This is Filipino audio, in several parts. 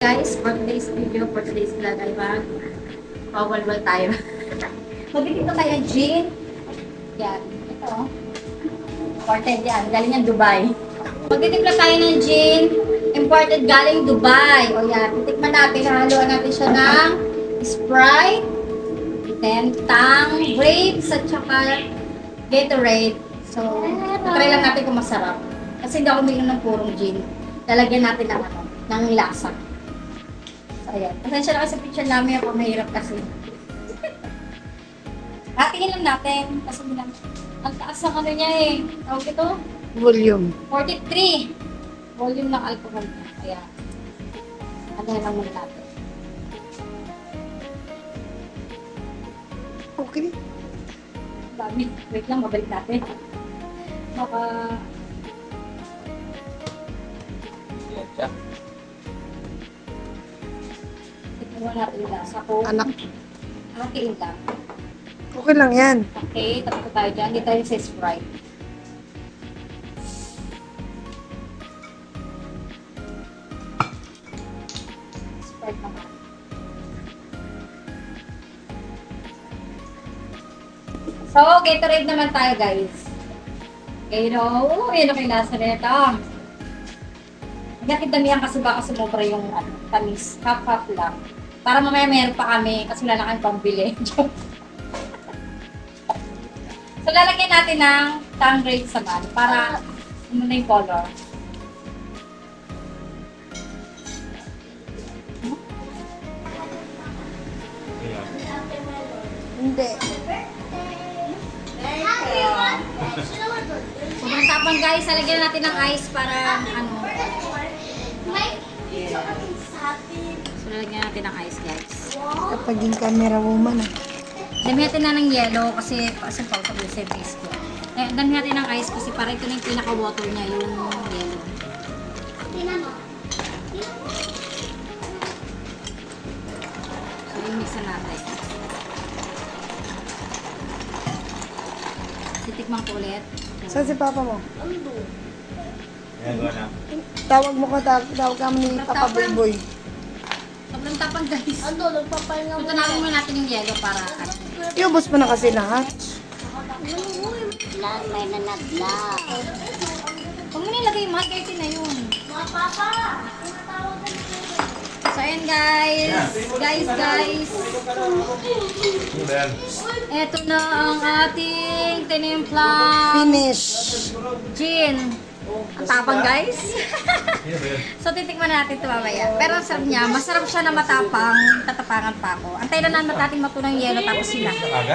Guys, for today's video, for today's vlog ay mag-walwal tayo. Magkikita tayo gin. Yan, ito. Imported yan, galing yan Dubai. Magtitimpla tayo ng gin, imported galing Dubai. O yan, titikman natin, haluan natin siya ng Sprite, then tang, grapes, at saka Gatorade. So, try lang natin kung masarap. Kasi hindi ako uminom ng purong gin. Lalagyan natin ng ng lasa. Ayan. Pasensya na kasi sa picture namin ako mahirap kasi. Hatingin lang natin kasi bilang ang taas ng ano niya eh. Tawag ito? Volume. 43. Volume ng alcohol niya. Kaya, ano lang muna natin. Okay. Dami. Wait lang, mabalik natin. Baka... Tignan natin yung lasa ko. Anak. Hatiin lang. Okay lang yan. Okay, tapos tayo dyan. Hindi tayo sa Sprite. Sprite naman. So, Gatorade naman tayo, guys. Okay, no? Yan ang lasa nito. Hanggang damihan kasi baka sumobra yung tamis. Half-half lang. Para mamaya meron pa kami kasi wala na kami pambili. So, lalagyan natin ng tang grapes naman para muna yung color. Hindi. Sobrang tapang guys, lalagyan natin ng ice para ano. So, lalagyan natin ng ice guys. Kapag yung camera woman ah. Damihan natin na ng yellow kasi pa ito sa face ko. Damihan natin ng ice kasi para ito na yung pinaka-water niya, yung yellow. So, i-mix na natin. Titikman ko ulit. Saan si papa mo? Ayan, gawa na. Tawag mo ka, tawag ka ni Papa Boy. Sobrang tapang guys. Punta namin muna natin yung yellow para ano. Iubos mo na kasi lahat. May nanagla. Huwag mo nilagay yung mahal na yun. So, ayan guys. Guys. Ano ba yan? Ito na ang ating tinimplang Finish. gin. Ang tapang guys. Ano ba yan? So, titikman natin ito mamaya. Pero ang sarap niya. Masarap siya na matapang. Tatapangan pa ako. Antayin na natin matunang yellow tapos sila.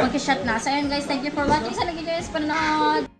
Mag-shot na. So, ayan guys. Thank you for watching. Sana nag-enjoy sa panonood.